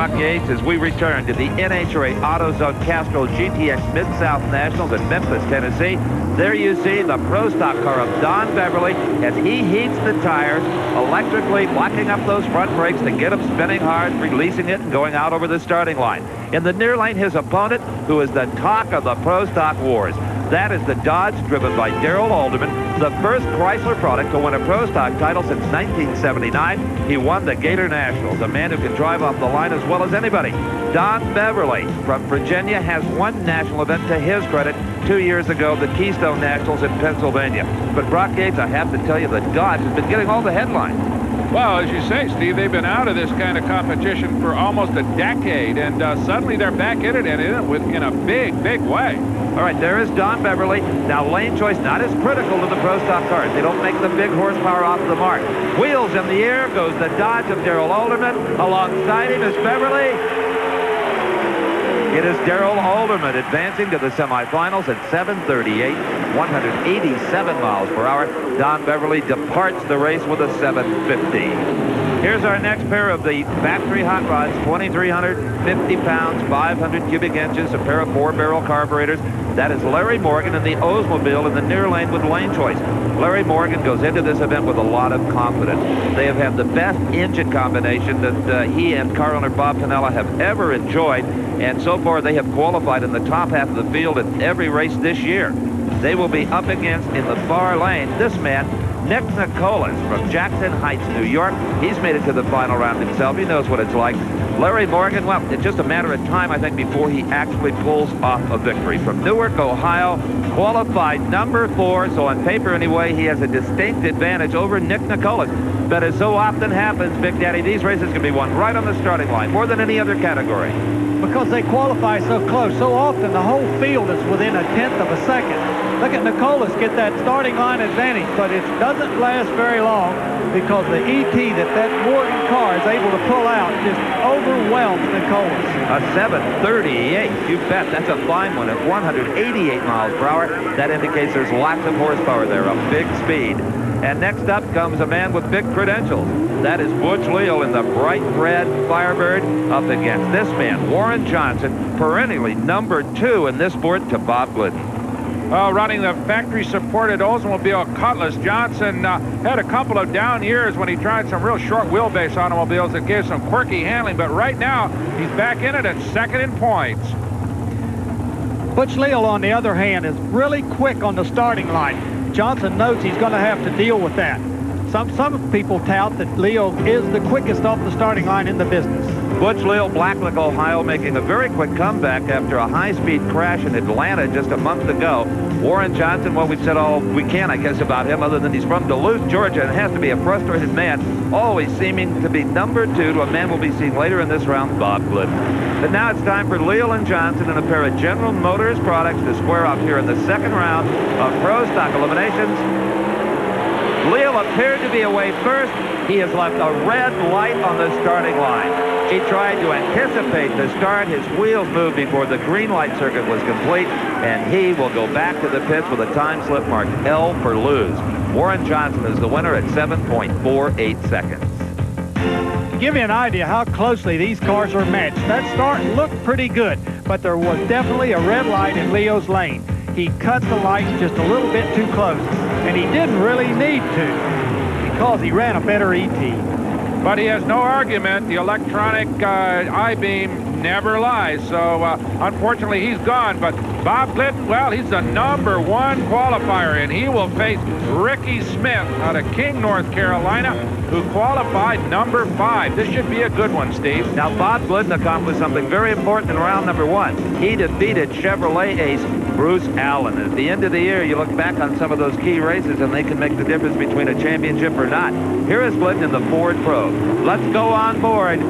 Brock Yates as we return to the NHRA Autozone Castrol GTX Mid-South Nationals in Memphis, Tennessee. There you see the Pro Stock car of Don Beverly as he heats the tires, electrically locking up those front brakes to get them spinning hard, releasing it, and going out over the starting line. In the near lane, his opponent, who is the talk of the Pro Stock wars. That is the Dodge driven by Darrell Alderman, the first Chrysler product to win a Pro Stock title since 1979. He won the Gator Nationals, a man who can drive off the line as well as anybody. Don Beverly from Virginia has one national event to his credit 2 years ago, the Keystone Nationals in Pennsylvania. But Brock Yates, I have to tell you, the Dodge has been getting all the headlines. Well, as you say, Steve, they've been out of this kind of competition for almost a decade, and suddenly they're back in it, and in a big, big way. All right, there is Don Beverly. Now, lane choice not as critical to the Pro Stock cars. They don't make the big horsepower off the mark. Wheels in the air goes the Dodge of Darrell Alderman. Alongside him is Beverly. It is Darrell Alderman advancing to the semifinals at 7:38, 187 miles per hour. Don Beverly departs the race with a 7:50. Here's our next pair of the factory hot rods, 2,350 pounds, 500 cubic inches, a pair of 4-barrel carburetors. That is Larry Morgan in the Oldsmobile in the near lane with lane choice. Larry Morgan goes into this event with a lot of confidence. They have had the best engine combination that he and car owner Bob Pinella have ever enjoyed, and so far they have qualified in the top half of the field in every race this year. They will be up against, in the far lane, this man, Nick Nicholas from Jackson Heights, New York. He's made it to the final round himself. He knows what it's like. Larry Morgan, well, it's just a matter of time, I think, before he actually pulls off a victory. From Newark, Ohio, qualified number 4, so on paper anyway, he has a distinct advantage over Nick Nicholas. But as so often happens, Big Daddy, these races can be won right on the starting line, more than any other category. Because they qualify so close, so often the whole field is within a tenth of a second. Look at Nicholas get that starting line advantage, but it doesn't last very long because the ET that Morgan car is able to pull out just overwhelms Nicholas. A 7:38, you bet. That's a fine one at 188 miles per hour. That indicates there's lots of horsepower there, a big speed. And next up comes a man with big credentials. That is Butch Leal in the bright red Firebird up against this man, Warren Johnson, perennially number 2 in this sport to Bob Glidden. Running the factory-supported Oldsmobile Cutlass, Johnson had a couple of down years when he tried some real short wheelbase automobiles that gave some quirky handling, but right now he's back in it at second in points. Butch Leal, on the other hand, is really quick on the starting line. Johnson knows he's going to have to deal with that. Some people tout that Leal is the quickest off the starting line in the business. Butch Leal, Blacklick, Ohio, making a very quick comeback after a high-speed crash in Atlanta just a month ago. Warren Johnson, well, we've said all we can, I guess, about him, other than he's from Duluth, Georgia, and has to be a frustrated man, always seeming to be number 2 to a man we'll be seeing later in this round, Bob Glidden. But now it's time for Leal and Johnson and a pair of General Motors products to square off here in the second round of Pro Stock eliminations. Leal appeared to be away first. He has left a red light on the starting line. He tried to anticipate the start. His wheels moved before the green light circuit was complete, and he will go back to the pits with a time slip marked L for lose. Warren Johnson is the winner at 7.48 seconds. To give you an idea how closely these cars are matched, that start looked pretty good, but there was definitely a red light in Leo's lane. He cut the lights just a little bit too close, and he didn't really need to because he ran a better ET. But he has no argument. The electronic I-beam never lies. So, unfortunately, he's gone. But Bob Glidden, well, he's the number 1 qualifier, and he will face Ricky Smith out of King, North Carolina, who qualified number 5. This should be a good one, Steve. Now, Bob Glidden accomplished something very important in round number 1. He defeated Chevrolet ace Bruce Allen. At the end of the year, you look back on some of those key races, and they can make the difference between a championship or not. Here is Glidden in the Ford Pro. Let's go on board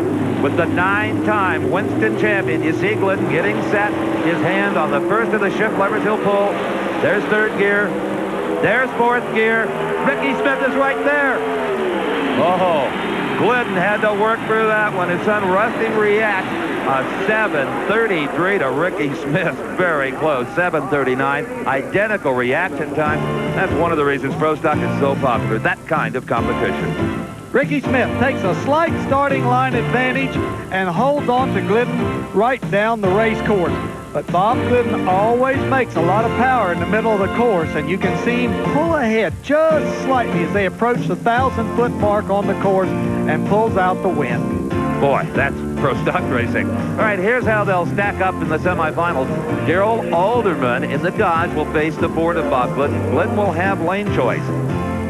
with the 9-time Winston champion. You see Glidden getting set, his hand on the first of the shift levers he'll pull. There's 3rd gear. There's 4th gear. Ricky Smith is right there. Oh, Glidden had to work through that one. His son Rusty reacts. A 7:33 to Ricky Smith. Very close. 7:39. Identical reaction time. That's one of the reasons Pro Stock is so popular. That kind of competition. Ricky Smith takes a slight starting line advantage and holds on to Glidden right down the race course. But Bob Glidden always makes a lot of power in the middle of the course, and you can see him pull ahead just slightly as they approach the 1,000-foot mark on the course and pulls out the win. Boy, that's pro stock racing. All right, here's how they'll stack up in the semifinals. Daryl Alderman in the Dodge will face the Ford of Bob Glidden. Glidden will have lane choice.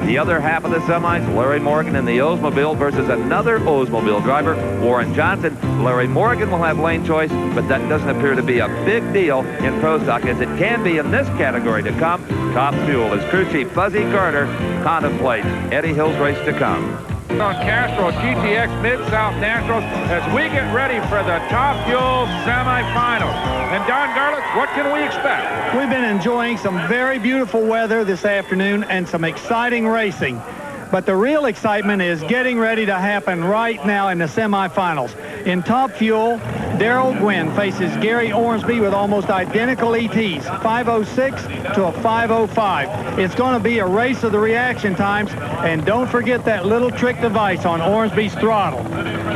The other half of the semis, Larry Morgan in the Oldsmobile versus another Oldsmobile driver, Warren Johnson. Larry Morgan will have lane choice, but that doesn't appear to be a big deal in Pro Stock, as it can be in this category to come. Top Fuel, as crew chief Fuzzy Carter contemplates Eddie Hill's race to come. On Castrol GTX Mid-South Nationals as we get ready for the Top Fuel semifinals. And Don Garlick, what can we expect? We've been enjoying some very beautiful weather this afternoon and some exciting racing. But the real excitement is getting ready to happen right now in the semifinals. In Top Fuel, Darrell Gwynn faces Gary Ormsby with almost identical ETs, 506 to a 505. It's going to be a race of the reaction times, and don't forget that little trick device on Ormsby's throttle.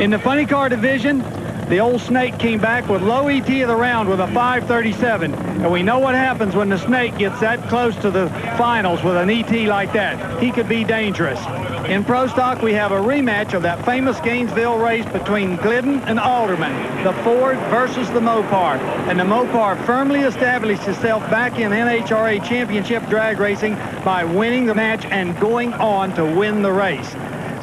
In the funny car division, the old Snake came back with low ET of the round with a 537. And we know what happens when the Snake gets that close to the finals with an ET like that. He could be dangerous. In Pro Stock, we have a rematch of that famous Gainesville race between Glidden and Alderman, the Ford versus the Mopar. And the Mopar firmly established itself back in NHRA championship drag racing by winning the match and going on to win the race.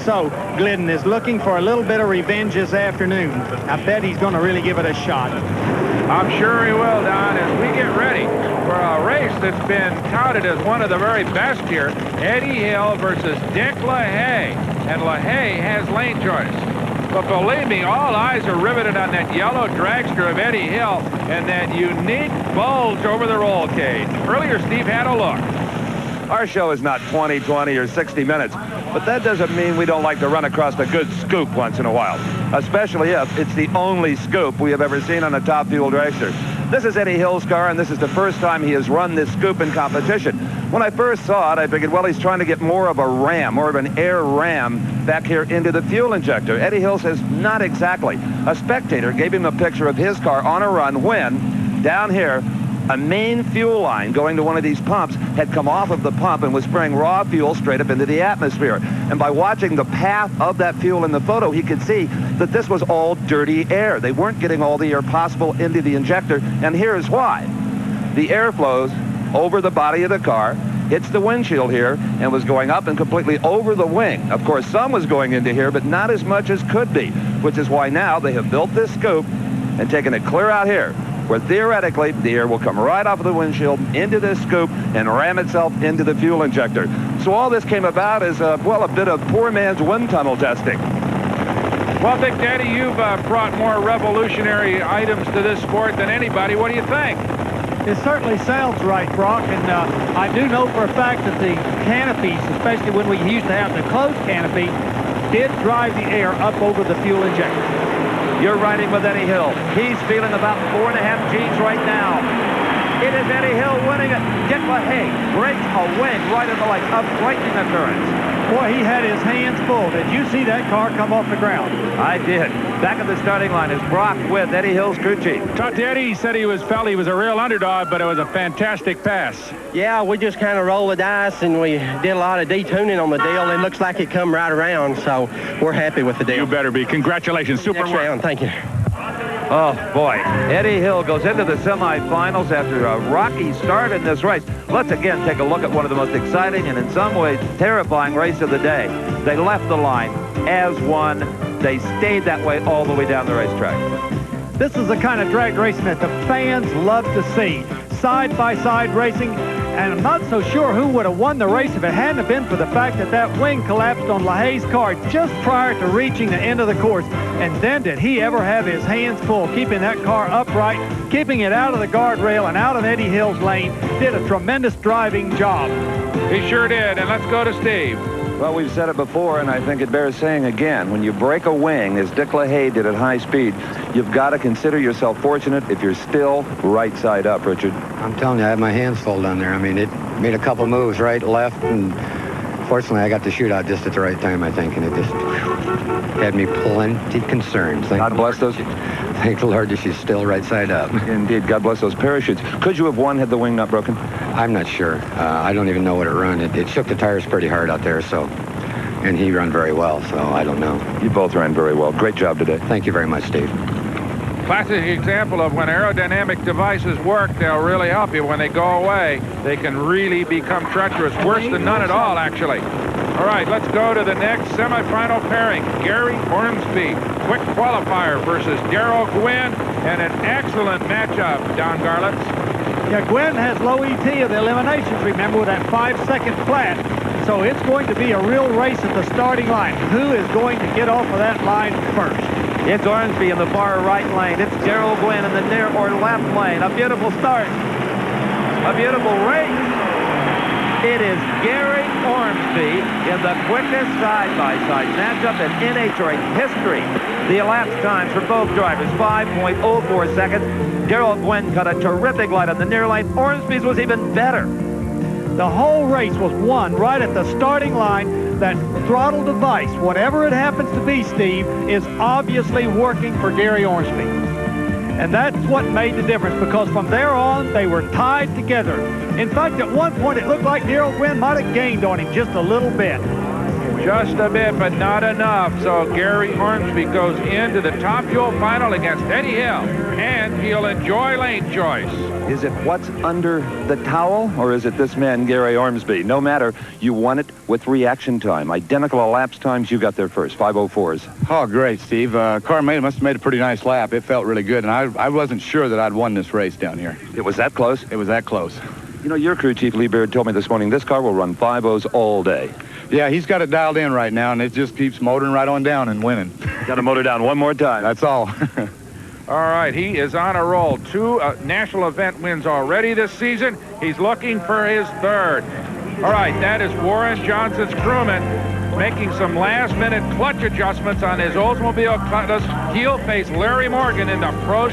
So Glidden is looking for a little bit of revenge this afternoon. I bet he's going to really give it a shot. I'm sure he will, Don, as we get ready for a race that's been touted as one of the very best here. Eddie Hill versus Dick LaHaye. And LaHaye has lane choice. But believe me, all eyes are riveted on that yellow dragster of Eddie Hill and that unique bulge over the roll cage. Earlier, Steve had a look. Our show is not 20 or 60 minutes, but that doesn't mean we don't like to run across a good scoop once in a while, especially if it's the only scoop we have ever seen on a Top Fuel dragster. This is Eddie Hill's car, and this is the first time he has run this scoop in competition. When I first saw it, I figured, well, he's trying to get more of a ram, more of an air ram back here into the fuel injector. Eddie Hill says not exactly. A spectator gave him a picture of his car on a run when, down here, a main fuel line going to one of these pumps had come off of the pump and was spraying raw fuel straight up into the atmosphere. And by watching the path of that fuel in the photo, he could see that this was all dirty air. They weren't getting all the air possible into the injector, and here's why. The air flows over the body of the car, hits the windshield here, and was going up and completely over the wing. Of course, some was going into here, but not as much as could be, which is why now they have built this scoop and taken it clear out here, where theoretically the air will come right off of the windshield into this scoop and ram itself into the fuel injector. So all this came about as, well, a bit of poor man's wind tunnel testing. Well, Big Daddy, you've brought more revolutionary items to this sport than anybody. What do you think? It certainly sounds right, Brock, and I do know for a fact that the canopies, especially when we used to have the closed canopy, did drive the air up over the fuel injector. You're riding with Eddie Hill. He's feeling about 4.5 Gs right now. It is Eddie Hill winning it. Dick LaHaye breaks a wing right in the lights. A frightening occurrence. Boy, he had his hands full. Did you see that car come off the ground? I did. Back at the starting line is Brock with Eddie Hill's crew chief. Talked to Eddie. He said he felt he was a real underdog, but it was a fantastic pass. Yeah, we just kind of rolled the dice, and we did a lot of detuning on the deal. It looks like it come right around, so we're happy with the deal. You better be. Congratulations. Super Next round. Thank you. Oh, boy. Eddie Hill goes into the semifinals after a rocky start in this race. Let's again take a look at one of the most exciting and in some ways terrifying race of the day. They left the line as one. They stayed that way all the way down the racetrack. This is the kind of drag racing that the fans love to see. Side-by-side racing, and I'm not so sure who would have won the race if it hadn't been for the fact that that wing collapsed on LaHaye's car just prior to reaching the end of the course. And then did he ever have his hands full keeping that car upright, keeping it out of the guardrail and out of Eddie Hill's lane. Did a tremendous driving job. He sure did, and let's go to Steve. Well, we've said it before, and I think it bears saying again. When you break a wing, as Dick LaHaye did at high speed, you've got to consider yourself fortunate if you're still right side up, Richard. I'm telling you, I had my hands full down there. I mean, it made a couple moves right, left, and Fortunately, I got the shootout just at the right time, I think, and it just had me plenty concerned. God bless those. Thank the Lord that she's still right side up. Indeed, God bless those parachutes. Could you have won had the wing not broken? I'm not sure. I don't even know what it run. It shook the tires pretty hard out there, so, and he run very well, so I don't know. You both ran very well. Great job today. Thank you very much, Steve. Classic example of when aerodynamic devices work, they'll really help you. When they go away, they can really become treacherous. Worse than none at all, actually. All right, let's go to the next semifinal pairing. Gary Ormsby, quick qualifier versus Darrell Gwynn, and an excellent matchup, Don Garlitz. Yeah, Gwynn has low ET of the eliminations, remember, with that 5-second flat. So it's going to be a real race at the starting line. Who is going to get off of that line first? It's Ormsby in the far right lane. It's Darrell Gwynn in the near or left lane. A beautiful start. A beautiful race. It is Gary Ormsby in the quickest side-by-side matchup in NHRA history. The elapsed times for both drivers, 5.04 seconds. Darrell Gwynn cut a terrific light on the near lane. Ormsby's was even better. The whole race was won right at the starting line. That throttle device, whatever it happens to be, Steve, is obviously working for Gary Ormsby. And that's what made the difference, because from there on, they were tied together. In fact, at one point, it looked like Darrell Gwynn might have gained on him just a little bit. Just a bit, but not enough. So Gary Ormsby goes into the Top Fuel final against Eddie Hill, and he'll enjoy lane choice. Is it what's under the towel, or is it this man, Gary Ormsby? No matter, you won it with reaction time. Identical elapsed times, you got there first, 5:04s. Oh, great, Steve. Car must have made a pretty nice lap. It felt really good, and I wasn't sure that I'd won this race down here. It was that close? It was that close. You know, your crew chief, Lee Beard, told me this morning this car will run 5.0s all day. Yeah, he's got it dialed in right now, and it just keeps motoring right on down and winning. Got to motor down one more time. That's all. All right, he is on a roll. 2 national event wins already this season. He's looking for his third. All right, that is Warren Johnson's crewman making some last-minute clutch adjustments on his Oldsmobile Cutlass. He'll face Larry Morgan in the Pro